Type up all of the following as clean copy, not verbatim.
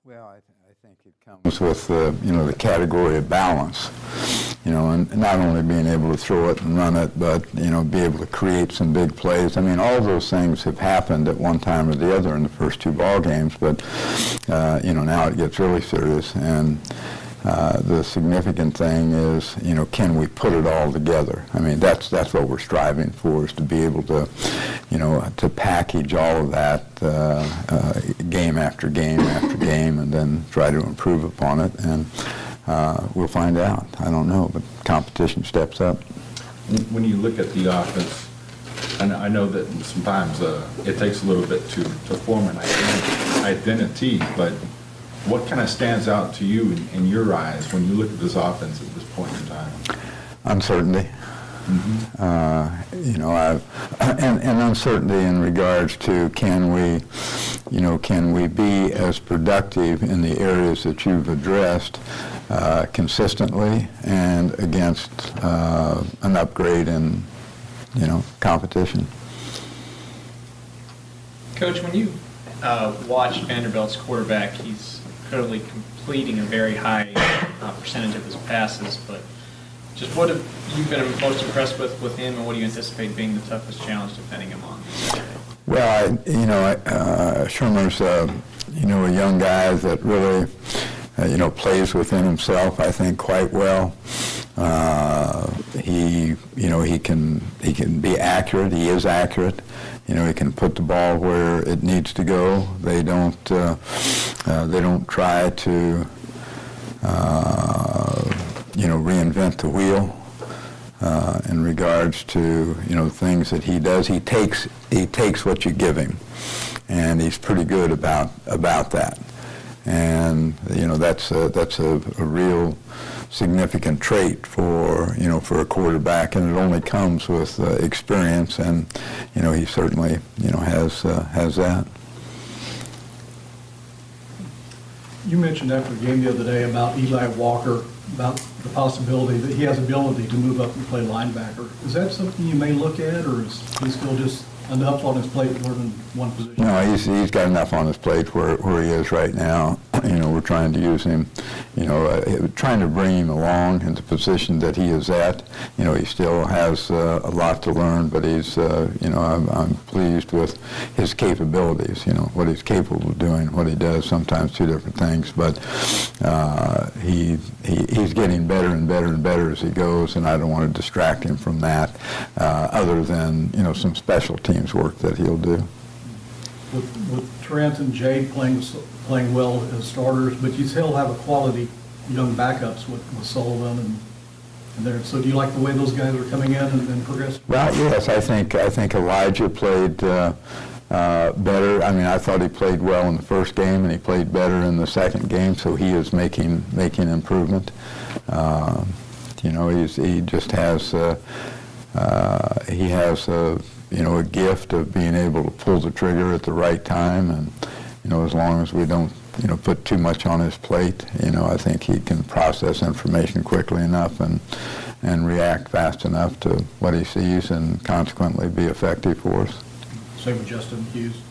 Well, I think it comes with the category of balance, and not only being able to throw it and run it, but be able to create some big plays. I mean, all those things have happened at one time or the other in the first two ball games, but now it gets really serious. And the significant thing is, can we put it all together? I mean, that's what we're striving for, is to be able to, to package all of that game after game after game, and then try to improve upon it. And we'll find out. I don't know, but competition steps up. When you look at the offense, and I know that sometimes it takes a little bit to form an identity, but what kind of stands out to you in your eyes when you look at this offense at this point in time? Uncertainty. Mm-hmm. And uncertainty in regards to can we be as productive in the areas that you've addressed consistently and against an upgrade in competition. Coach, when you watch Vanderbilt's quarterback, he's clearly completing a very high percentage of his passes, but just what have you been most impressed with him, and what do you anticipate being the toughest challenge defending him on? Well, Shermer's a young guy that really plays within himself, I think, quite well. He can be accurate. He is accurate. He can put the ball where it needs to go. They don't try to reinvent the wheel in regards to things that he does. He takes what you give him, and he's pretty good about that. And that's a real significant trait for a quarterback, and it only comes with experience, and he certainly has that. You mentioned after the game the other day about Eli Walker, about the possibility that he has ability to move up and play linebacker. Is that something you may look at, or is he still just enough on his plate more than one position? No, he's got enough on his plate where he is right now. We're trying to use him, trying to bring him along in the position that he is at. He still has a lot to learn, but he's, I'm pleased with his capabilities, what he's capable of doing, what he does, sometimes two different things. But he's getting better and better and better as he goes, and I don't want to distract him from that, other than, some special teams work that he'll do. With Trent and Jade playing well as starters, but you still have a quality young backups with Sullivan and there. So do you like the way those guys are coming in and progressing? Well, yes, I think Elijah played better. I mean, I thought he played well in the first game, and he played better in the second game. So he is making improvement. He just has he has a gift of being able to pull the trigger at the right time, and as long as we don't put too much on his plate, I think he can process information quickly enough and react fast enough to what he sees, and consequently be effective for us. Same with Justin Hughes.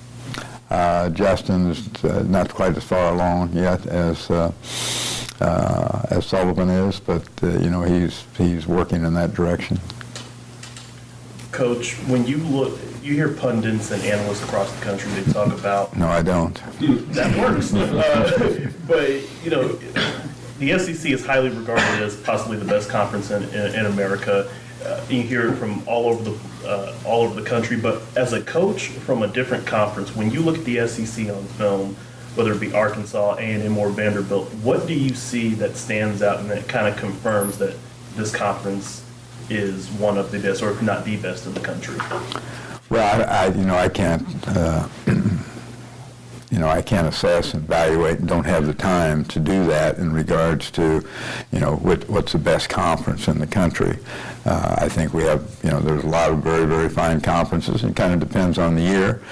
Justin is not quite as far along yet as Sullivan is, but he's working in that direction. Coach, when you hear pundits and analysts across the country, they talk about... No, I don't. That works. But, the SEC is highly regarded as possibly the best conference in America. You hear it from all over the country. But as a coach from a different conference, when you look at the SEC on film, whether it be Arkansas, A&M, or Vanderbilt, what do you see that stands out and that kind of confirms that this conference is one of the best, or if not the best in the country? Well, I can't, I can't assess and evaluate, and don't have the time to do that in regards to, what's the best conference in the country. I think we have, there's a lot of very, very fine conferences. It kind of depends on the year.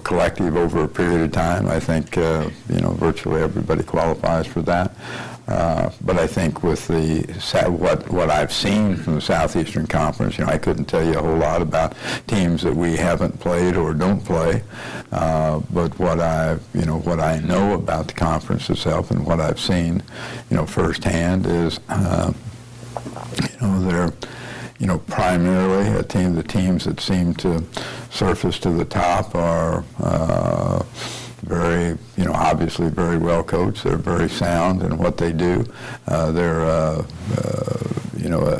Collective over a period of time, I think, virtually everybody qualifies for that. But I think with what I've seen from the Southeastern Conference, I couldn't tell you a whole lot about teams that we haven't played or don't play. But what I know about the conference itself and what I've seen, firsthand is, they're primarily the teams that seem to surface to the top are very, obviously very well coached. They're very sound in what they do. They're,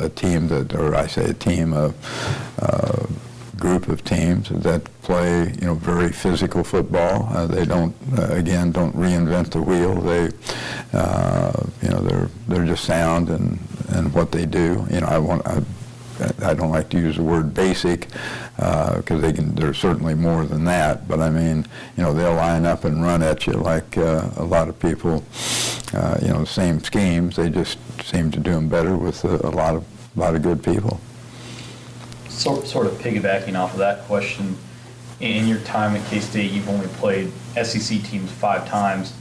a team that, or I say a team of, group of teams that play, very physical football. They don't reinvent the wheel. They, they're just sound in what they do. I don't like to use the word basic because they're certainly more than that. But I mean, they'll line up and run at you like a lot of people, same schemes. They just seem to do them better with a lot of good people. Sort of piggybacking off of that question, in your time at K-State, you've only played SEC teams 5 times.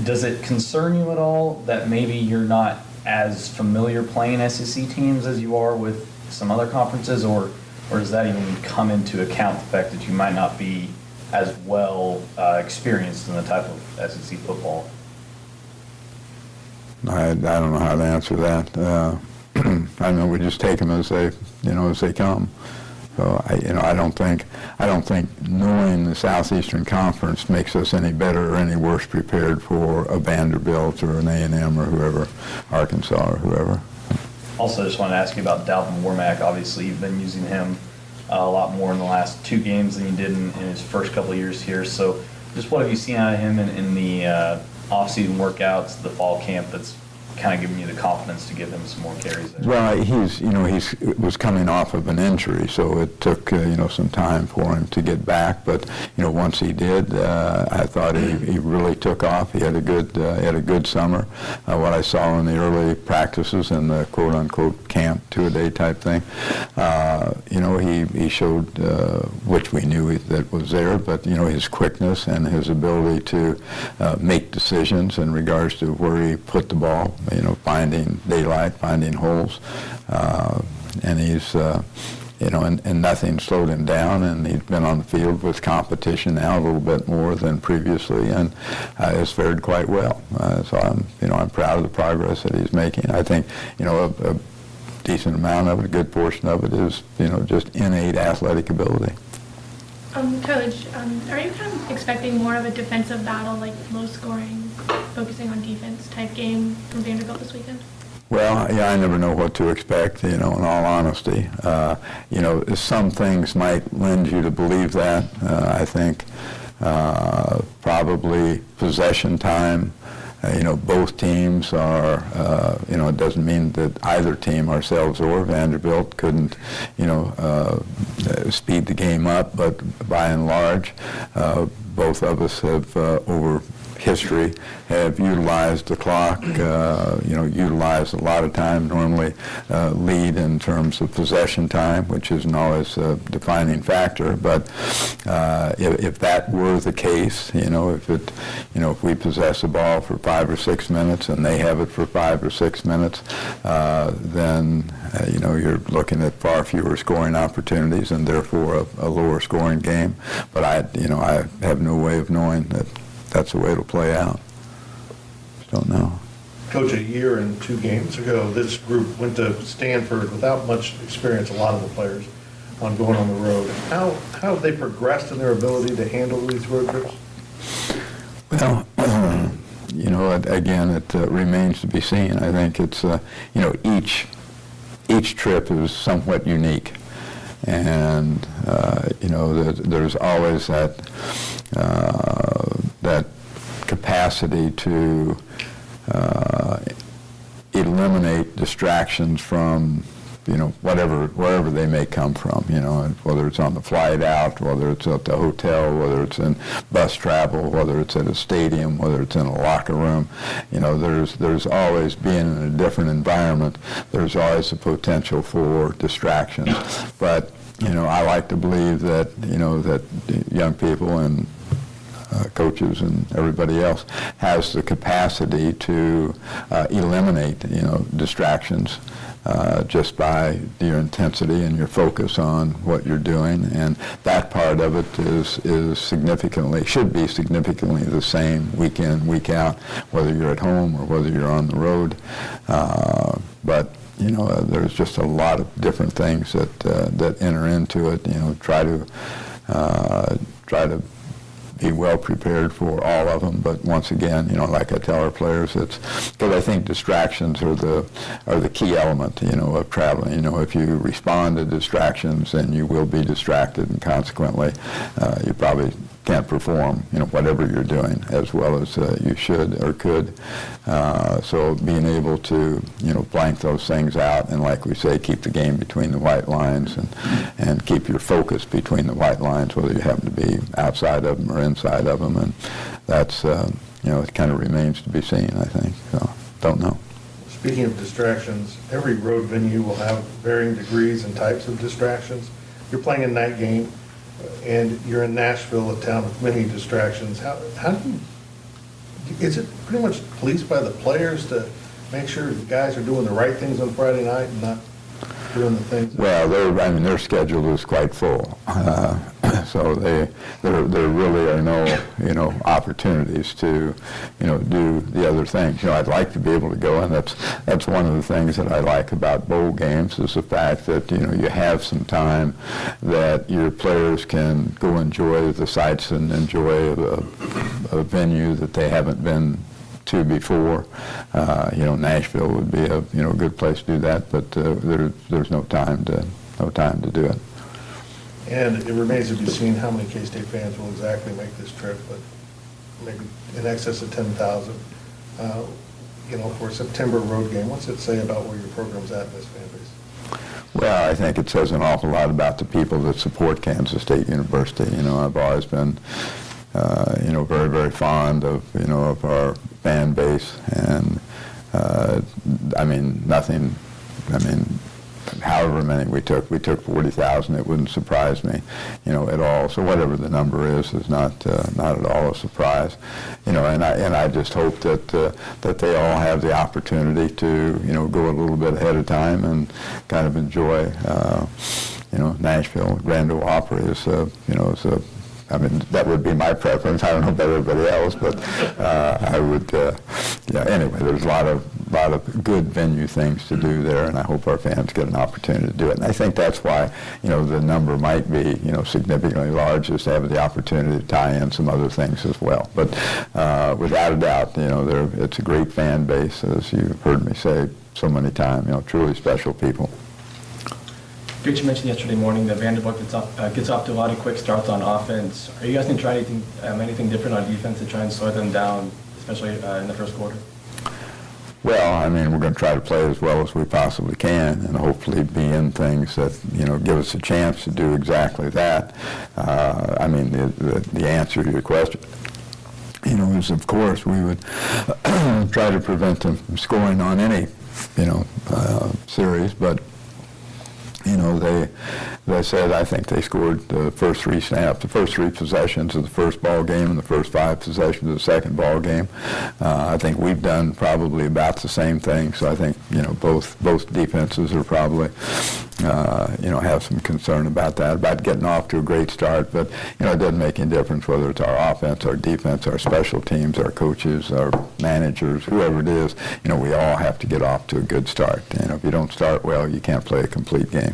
Does it concern you at all that maybe you're not as familiar playing SEC teams as you are with some other conferences, or does that even come into account the fact that you might not be as well experienced in the type of SEC football? I don't know how to answer that. I know we just take them as they come. So I don't think knowing the Southeastern Conference makes us any better or any worse prepared for a Vanderbilt or an A&M or whoever, Arkansas or whoever. Also, just wanted to ask you about Dalvin Warmack. Obviously, you've been using him a lot more in the last 2 games than you did in his first couple of years here. So just what have you seen out of him in the off-season workouts, the fall camp, that's kind of giving you the confidence to give him some more carries there? Well, he was coming off of an injury, so it took some time for him to get back. But once he did, I thought he really took off. He had a good summer. What I saw in the early practices and the quote unquote camp 2-a-day type thing, he showed which we knew that was there, but his quickness and his ability to make decisions in regards to where he put the ball. Finding daylight, finding holes, and he's, and nothing slowed him down, and he's been on the field with competition now a little bit more than previously, and has fared quite well. So I'm proud of the progress that he's making. I think, a decent amount of it, a good portion of it is, just innate athletic ability. Coach, are you kind of expecting more of a defensive battle, like low scoring, focusing on defense type game from Vanderbilt this weekend? Well, yeah, I never know what to expect, in all honesty. Some things might lend you to believe that. I think probably possession time. Both teams are, it doesn't mean that either team, ourselves or Vanderbilt, couldn't, speed the game up, but by and large, both of us have, over history, have utilized the clock, utilized a lot of time, normally lead in terms of possession time, which isn't always a defining factor, but if that were the case, if we possess the ball for 5 or 6 minutes and they have it for 5 or 6 minutes, then you're looking at far fewer scoring opportunities and therefore a lower scoring game. But I have no way of knowing that that's the way it'll play out. Just don't know. Coach, a year and 2 games ago, this group went to Stanford without much experience, a lot of the players, on going on the road. How have they progressed in their ability to handle these road trips? Well, again, it remains to be seen. I think it's, each trip is somewhat unique. And, there's always that capacity to eliminate distractions from, wherever they may come from, whether it's on the flight out, whether it's at the hotel, whether it's in bus travel, whether it's at a stadium, whether it's in a locker room. There's always, being in a different environment, there's always a potential for distractions. But, I like to believe that, that young people and coaches and everybody else, has the capacity to eliminate, distractions just by your intensity and your focus on what you're doing. And that part of it should be significantly the same week in, week out, whether you're at home or whether you're on the road. But there's just a lot of different things that enter into it. Try to be well prepared for all of them. But once again, like I tell our players, it's because I think distractions are the key element, of traveling. If you respond to distractions, then you will be distracted, and consequently, you probably can't perform, whatever you're doing as well as you should or could. So being able to, blank those things out, and like we say, keep the game between the white lines, and keep your focus between the white lines, whether you happen to be outside of them or inside of them. And that's, it kind of remains to be seen, I think. So, don't know. Speaking of distractions, every road venue will have varying degrees and types of distractions. You're playing a night game, and you're in Nashville, a town with many distractions. How do you, is it pretty much policed by the players to make sure the guys are doing the right things on Friday night and not doing the things? Well, their schedule is quite full, so there really are no opportunities to do the other things. I'd like to be able to go, and that's one of the things that I like about bowl games, is the fact that you have some time that your players can go enjoy the sights and enjoy a venue that they haven't been to before. Nashville would be a good place to do that, but there's no time to do it. And it remains to be seen how many K-State fans will exactly make this trip, but maybe in excess of 10,000. For a September road game, what's it say about where your program's at in this fan base? Well, I think it says an awful lot about the people that support Kansas State University. I've always been very, very fond of our fan base, and however many we took 40,000. It wouldn't surprise me, at all. So whatever the number is not at all a surprise, and I just hope that they all have the opportunity to go a little bit ahead of time and kind of enjoy, Nashville Grand Ole Opry is that would be my preference. I don't know about everybody else, but I would, anyway, there's a lot of good venue things to do there, and I hope our fans get an opportunity to do it. And I think that's why, the number might be, significantly large, is to have the opportunity to tie in some other things as well. But without a doubt, it's a great fan base, as you've heard me say so many times, truly special people. Rich, you mentioned yesterday morning that Vanderbilt gets off to a lot of quick starts on offense. Are you guys going to try anything different on defense to try and slow them down, especially in the first quarter? Well, we're going to try to play as well as we possibly can, and hopefully be in things that give us a chance to do exactly that. The answer to your question, is of course we would try to prevent them from scoring on any series, but. As I said, I think they scored the first three possessions of the first ball game and the first 5 possessions of the second ball game. I think we've done probably about the same thing. So I think both defenses are probably have some concern about that, about getting off to a great start. But it doesn't make any difference whether it's our offense, our defense, our special teams, our coaches, our managers, whoever it is. We all have to get off to a good start. If you don't start well, you can't play a complete game.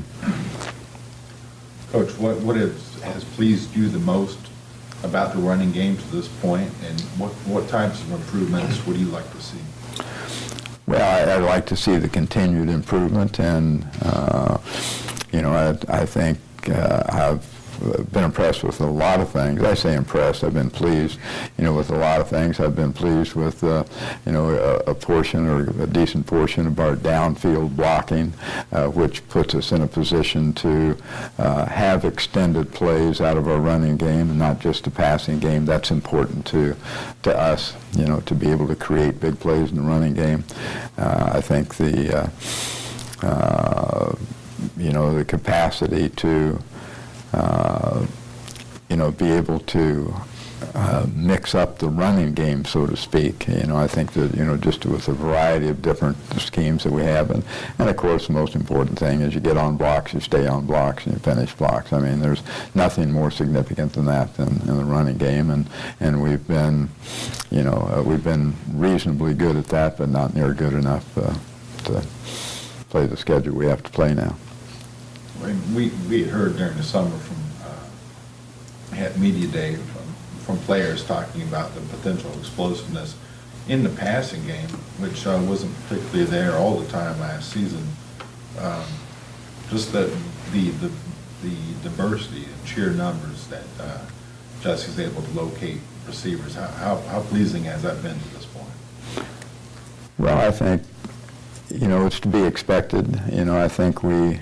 Coach, what has pleased you the most about the running game to this point, and what types of improvements would you like to see? Well, I'd like to see the continued improvement, and I think I've been impressed with a lot of things. I say impressed. I've been pleased, with a lot of things. I've been pleased with, a portion or a decent portion of our downfield blocking, which puts us in a position to have extended plays out of our running game and not just a passing game. That's important to us, to be able to create big plays in the running game. I think the capacity to be able to mix up the running game, so to speak. You know, I think that, you know, just with a variety of different schemes that we have, and of course the most important thing is you get on blocks, you stay on blocks, and you finish blocks. I mean, there's nothing more significant than that in the running game, and we've been, you know, we've been reasonably good at that, but not near good enough to play the schedule we have to play now. We had heard during the summer from, had media day from players talking about the potential explosiveness in the passing game, which wasn't particularly there all the time last season. Just the diversity and sheer numbers that Jesse's able to locate receivers. How pleasing has that been to this point? Well, I think, you know, it's to be expected. You know, I think we,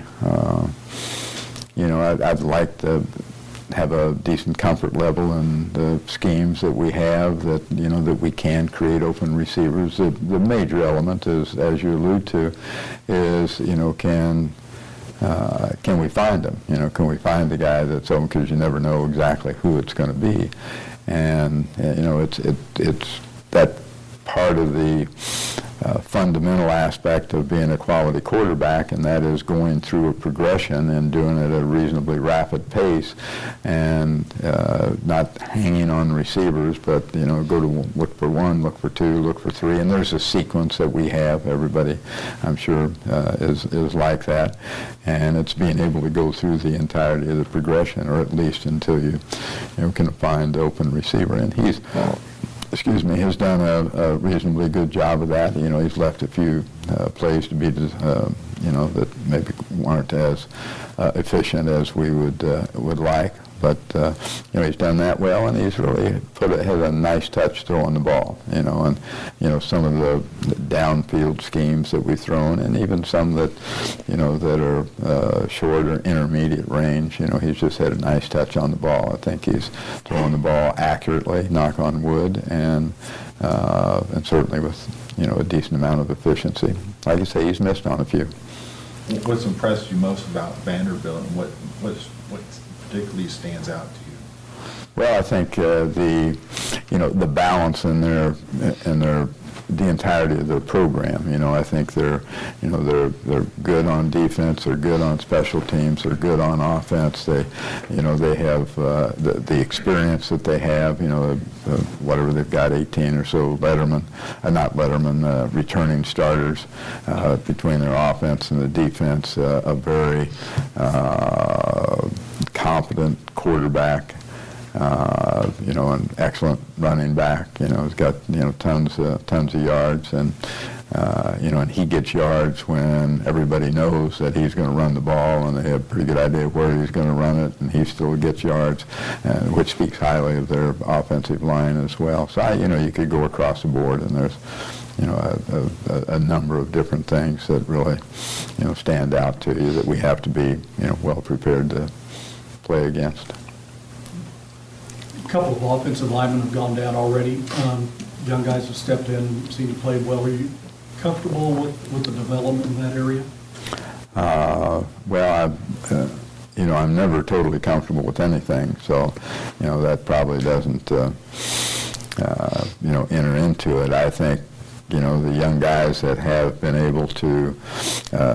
you know, I'd like to have a decent comfort level in the schemes that we have, that, you know, that we can create open receivers. The major element is, as you allude to, is, you know, can we find them? You know, can we find the guy that's open? Because you never know exactly who it's going to be. And, you know, it's that part of the fundamental aspect of being a quality quarterback, and that is going through a progression and doing it at a reasonably rapid pace, and not hanging on receivers, but, you know, go to look for one, look for two, look for three, and there's a sequence that we have. Everybody, I'm sure, is like that, and it's being able to go through the entirety of the progression, or at least until you know, can find the open receiver, and he's has done a reasonably good job of that. You know, he's left a few plays to be, you know, that maybe weren't as efficient as we would like. But, you know, he's done that well, and he's really had a nice touch throwing the ball, you know, and, you know, some of the downfield schemes that we've thrown, and even some that, you know, that are short or intermediate range, you know, he's just had a nice touch on the ball. I think he's throwing the ball accurately, knock on wood, and certainly with, you know, a decent amount of efficiency. Like I say, he's missed on a few. What's impressed you most about Vanderbilt, and what particularly stands out to you? Well, I think you know, the balance in the entirety of their program. You know, I think they're good on defense, they're good on special teams, they're good on offense. They have the experience that they have. You know, whatever they've got, 18 or so returning starters between their offense and the defense. A very competent quarterback. You know, an excellent running back. You know, he's got, you know, tons of yards, and you know, and he gets yards when everybody knows that he's going to run the ball, and they have a pretty good idea of where he's going to run it, and he still gets yards, which speaks highly of their offensive line as well. So, you know, you could go across the board, and there's, you know, a number of different things that really, you know, stand out to you that we have to be, you know, well prepared to play against. A couple of offensive linemen have gone down already. Young guys have stepped in, seem to play well. Are you comfortable with the development in that area? Well, you know, I'm never totally comfortable with anything, so, you know, that probably doesn't, you know, enter into it. I think, you know, the young guys that have been able to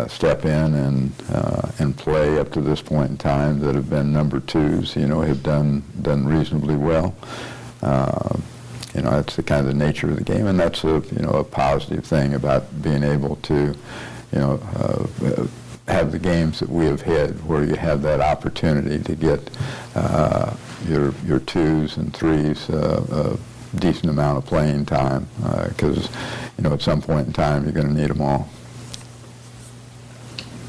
step in and play up to this point in time, that have been number twos, you know, have done reasonably well. You know, that's the kind of the nature of the game, and that's a positive thing about being able to, you know, have the games that we have had, where you have that opportunity to get your twos and threes decent amount of playing time, because, you know, at some point in time you're going to need them all.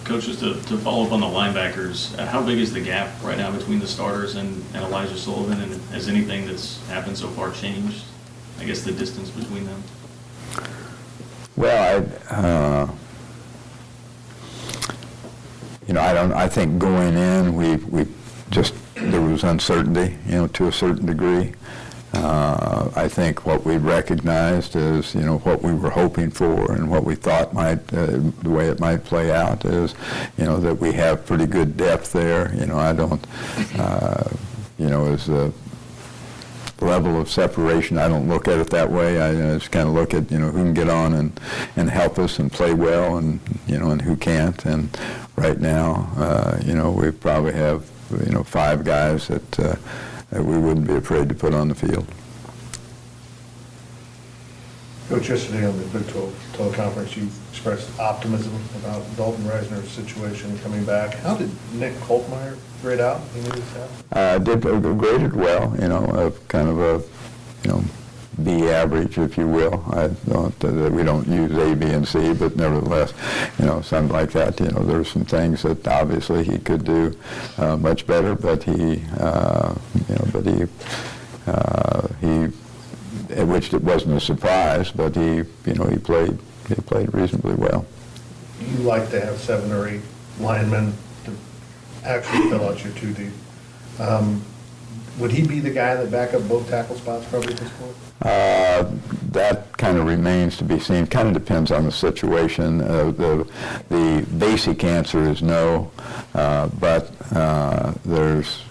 Coach, just to follow up on the linebackers, how big is the gap right now between the starters and Elijah Sullivan, and has anything that's happened so far changed, I guess, the distance between them? Well, you know, I think going in, we just, there was uncertainty, you know, to a certain degree. I think what we recognized is, you know, what we were hoping for and what we thought might, the way it might play out is, you know, that we have pretty good depth there. You know, I don't, you know, as level of separation. I don't look at it that way. I just kind of look at, who can get on and help us and play well, and, and who can't. And right now, we probably have, 5 guys that we wouldn't be afraid to put on the field. Coach, yesterday on the Big 12 teleconference, you expressed optimism about Dalton Reisner's situation coming back. How did Nick Holtmeyer grade out? He knew this happened. Graded well, kind of a, B average, if you will. I don't, we don't use A, B, and C, but nevertheless, something like that. There's some things that obviously he could do much better, but he which it wasn't a surprise, but he played reasonably well. You like to have 7 or 8 linemen to actually fill out your 2 deep. Would he be the guy that back up both tackle spots probably at this point? That kind of remains to be seen. Kind of depends on the situation. The basic answer is no, but there's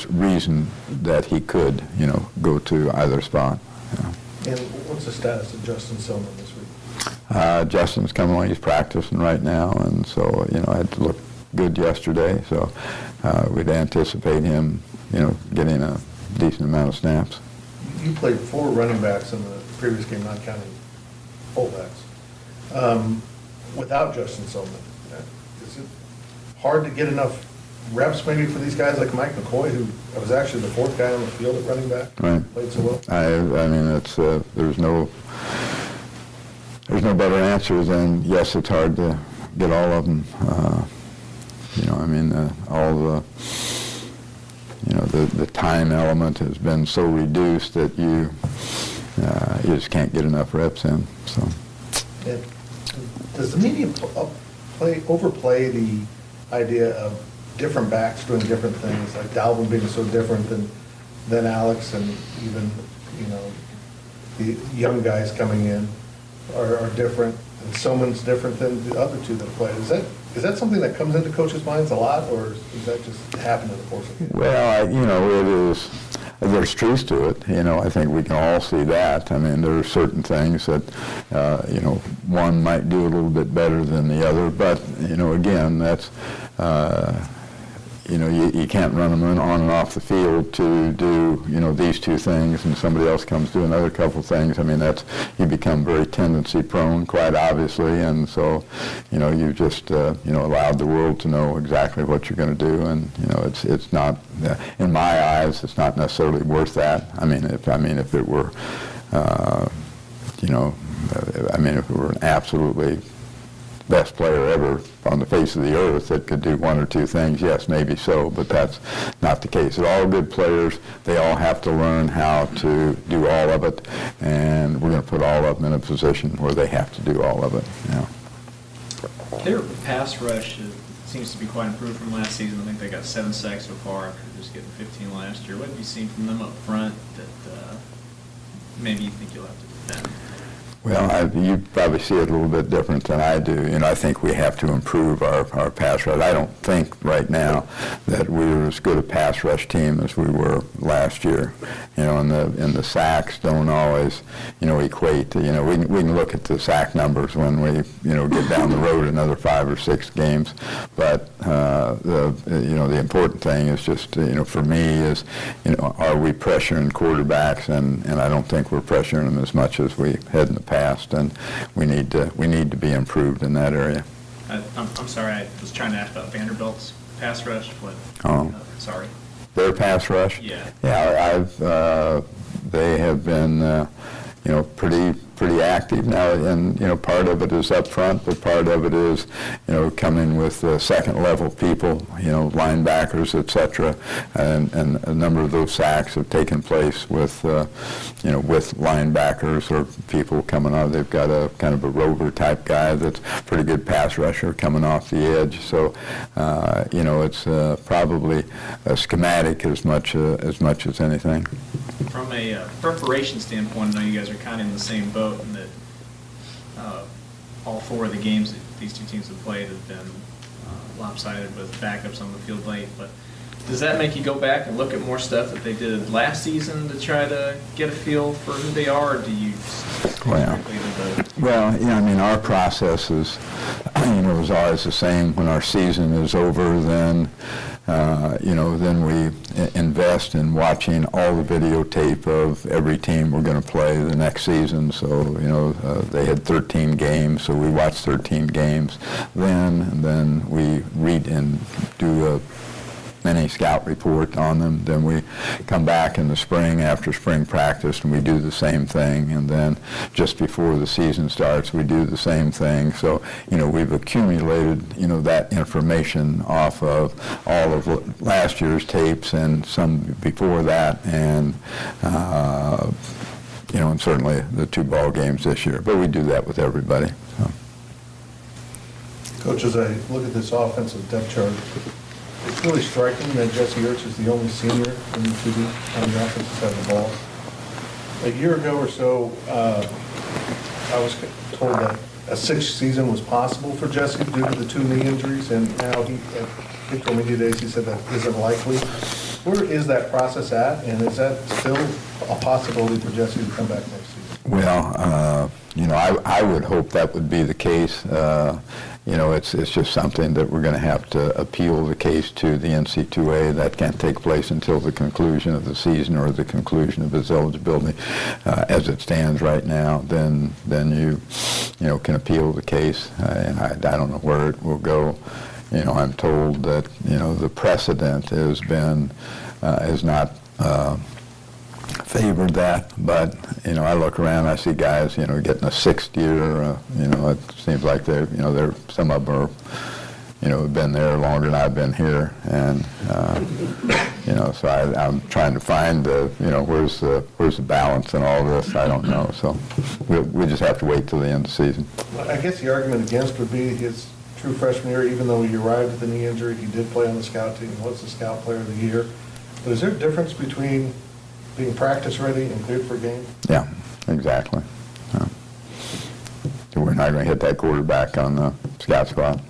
reason that he could, go to either spot. And what's the status of Justin Silman this week? Justin's coming on. He's practicing right now, and so it looked good yesterday. So we'd anticipate him, getting a decent amount of snaps. You played 4 running backs in the previous game, not counting fullbacks. Without Justin Silman, is it hard to get enough reps maybe for these guys like Mike McCoy, who was actually the 4th guy on the field at running back? Right. Played so well. I mean, it's there's no better answer than yes. It's hard to get all of them. All the time element has been so reduced that you just can't get enough reps in. So. And does the media overplay the idea of different backs doing different things, like Dalvin being so different than Alex, and even the young guys coming in are different, and Silman's different than the other 2 that played? Is that something that comes into coaches' minds a lot, or does that just happen in the course of the game? Well, it is. There's truth to it. I think we can all see that. I mean, there are certain things that, one might do a little bit better than the other. But, again, that's, you can't run them on and off the field to do, these 2 things, and somebody else comes to another couple things. I mean, you become very tendency prone, quite obviously, and so, you just, allowed the world to know exactly what you're going to do, and, it's not, in my eyes, it's not necessarily worth that. If it were, if it were an absolutely best player ever on the face of the earth that could do 1 or 2 things, yes, maybe so, but that's not the case. They're all good players. They all have to learn how to do all of it, and we're going to put all of them in a position where they have to do all of it. Their pass rush seems to be quite improved from last season. I think they got 7 sacks so far after just getting 15 last year. What have you seen from them up front that maybe you think you'll have to defend? Well, you probably see it a little bit different than I do. I think we have to improve our pass rush. I don't think right now that we're as good a pass rush team as we were last year. And the sacks don't always, equate. We can look at the sack numbers when we, get down the road another 5 or 6 games. But the important thing is just, for me is, are we pressuring quarterbacks? And I don't think we're pressuring them as much as we had in the past. And we need to be improved in that area. I'm sorry, I was trying to ask about Vanderbilt's pass rush. Sorry. Their pass rush? Yeah. Yeah, they have been, pretty active now, and part of it is up front, but part of it is coming with second level people, linebackers, etc. And a number of those sacks have taken place with with linebackers or people coming out. They've got a kind of a rover type guy that's a pretty good pass rusher coming off the edge. So it's probably a schematic as much as anything. From a preparation standpoint, I know you guys are kind of in the same boat in that all 4 of the games that these 2 teams have played have been lopsided with backups on the field late. But Does that make you go back and look at more stuff that they did last season to try to get a feel for who they are, or do you stick Well, strictly to the... Well, I mean, our process is, is always the same. When our season is over, then, then we invest in watching all the videotape of every team we're going to play the next season. So, they had 13 games, so we watched 13 games then, and then we read and do a mini scout report on them. Then we come back in the spring after spring practice and we do the same thing. And then just before the season starts, we do the same thing. So, we've accumulated, that information off of all of last year's tapes and some before that, and, and certainly the 2 ball games this year. But we do that with everybody. So. Coach, as I look at this offensive depth chart, it's really striking that Jesse Ertz is the only senior in the QB on the offensive side of the ball. A year ago or so, I was told that a 6th season was possible for Jesse due to the 2 knee injuries, and now at Victor Media Days he said that isn't likely. Where is that process at, and is that still a possibility for Jesse to come back next season? Well, I would hope that would be the case. It's just something that we're going to have to appeal the case to the NC2A. That can't take place until the conclusion of the season or the conclusion of his eligibility. As it stands right now, then you can appeal the case, and I don't know where it will go. I'm told that the precedent has been is not favored that, but I look around, I see guys getting a 6th year. It seems like they're some of them are have been there longer than I've been here, and so I'm trying to find where's the balance in all this. I don't know, so we just have to wait till the end of the season. Well, I guess the argument against would be his true freshman year. Even though he arrived with a knee injury, he did play on the scout team. Was the scout player of the year? But is there a difference between being practice ready and cleared for a game? Yeah, exactly. We're not going to hit that quarterback on the scout squad.